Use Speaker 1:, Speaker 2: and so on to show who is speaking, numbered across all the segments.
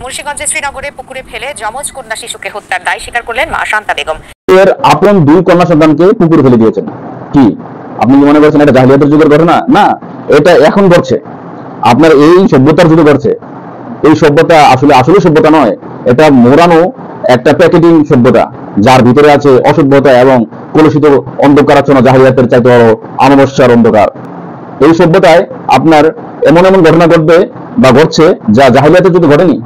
Speaker 1: মুন্সিগঞ্জের শ্রীনগরে পুকুরে ফেলে যমজ কন্যা শিশুকে হত্যার দায় স্বীকার করলেন মা শান্তা বেগম।
Speaker 2: এর আপন দুই কন্যা সন্তানকে পুকুরে ফেলে দিয়েছেন। কি আপনি কি মনে করছেন এটা জাহিলিয়াতের যুগের ঘটনা? না, এটা এখন ঘটছে, আপনার এই সভ্যতার যুগে ঘটছে। এই সভ্যতা আসলে আসলে সভ্যতা নয়, এটা মোড়ানো একটা প্যাকেটিং সভ্যতা, যার ভিতরে আছে অসভ্যতা এবং কলুষিত অন্ধকারাচ্ছন্ন জাহিলিয়াতের চাইতে বড় অমাবস্যার অন্ধকার। এই সভ্যতায় আপনার এমন এমন ঘটনা ঘটবে বা ঘটছে যা জাহিলিয়াতের যুগে ঘটেনি।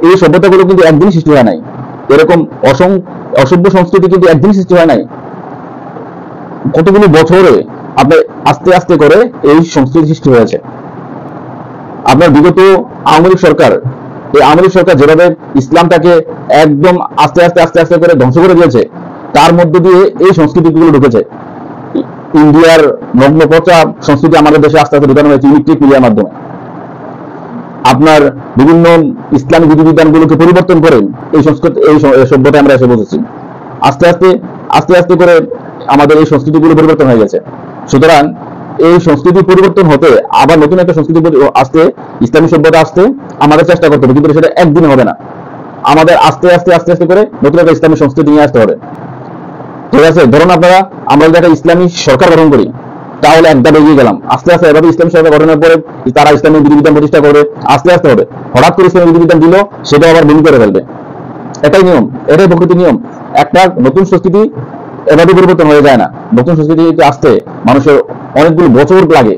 Speaker 2: এই সভ্যতাগুলো কিন্তু একদিন সৃষ্টি হয় নাই, এরকম অসভ্য সংস্কৃতি কিন্তু একদিন সৃষ্টি হয় নাই, কতগুলো বছরে আপনার আস্তে আস্তে করে এই সংস্কৃতি সৃষ্টি হয়েছে। আপনার বিগত আওয়ামী লীগ সরকার, এই আওয়ামী লীগ সরকার যেভাবে ইসলামটাকে একদম আস্তে আস্তে আস্তে আস্তে করে ধ্বংস করে দিয়েছে, তার মধ্য দিয়ে এই সংস্কৃতিগুলো ঢুকেছে। ইন্ডিয়ার নগ্ন পচা সংস্কৃতি আমাদের দেশে আস্তে আস্তে ঢুকানো হয়েছে ইলেকট্রিক মিডিয়ার মাধ্যমে। আপনার বিভিন্ন ইসলামী বিধিবিধানগুলোকে পরিবর্তন করে এই সংস্কৃতি এই সভ্যতায় আমরা এসে বসেছি। আস্তে আস্তে আস্তে আস্তে করে আমাদের এই সংস্কৃতিগুলো পরিবর্তন হয়ে গেছে। সুতরাং এই সংস্কৃতি পরিবর্তন হতে আবার নতুন একটা সংস্কৃতি আসতে, ইসলামী সভ্যতা আসতে আমাদের চেষ্টা করতে হবে, কিন্তু সেটা একদিনে হবে না। আমাদের আস্তে আস্তে আস্তে আস্তে করে নতুন একটা ইসলামী সংস্কৃতি নিয়ে আসতে হবে। ঠিক আছে, ধরুন আপনারা আমরা যদি একটা ইসলামী সরকার গঠন করি, তাহলে একদম এগিয়ে গেলাম। আস্তে আস্তে এভাবে ইসলামী সরকার গঠনের পরে তারা ইসলামী বিধিবিধান প্রতিষ্ঠা করবে, আস্তে আস্তে হবে। হঠাৎ করে ইসলামী বিধিবিধান দিল, সেটাও আবার ভূমি করে ফেলবে। এটাই নিয়ম, এটাই প্রকৃতির নিয়ম। একটা নতুন সংস্কৃতি এভাবে পরিবর্তন হয়ে যায় না, নতুন সংস্কৃতিতে আসতে মানুষের অনেকগুলো বছর লাগে।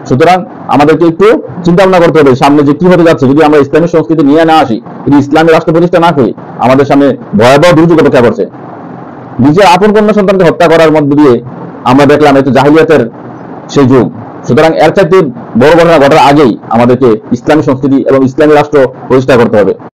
Speaker 2: সুতরাং আমাদেরকে একটু চিন্তা ভাবনা করতে হবে সামনে যে কি হতে যাচ্ছে। যদি আমরা ইসলামী সংস্কৃতি নিয়ে না আসি, যদি ইসলামী রাষ্ট্র প্রতিষ্ঠা না করি, আমাদের সামনে ভয়াবহ দুর্যোগ অপেক্ষা করছে। নিজের আপন কন্যা সন্তানকে হত্যা করার মধ্য দিয়ে আমরা দেখলাম এটা জাহিলিয়াতের সেই যুগ। সুতরাং এর চাইতে বড় ঘটনা ঘটার আগেই আমাদেরকে ইসলামী সংস্কৃতি এবং ইসলামী রাষ্ট্র প্রতিষ্ঠা করতে হবে।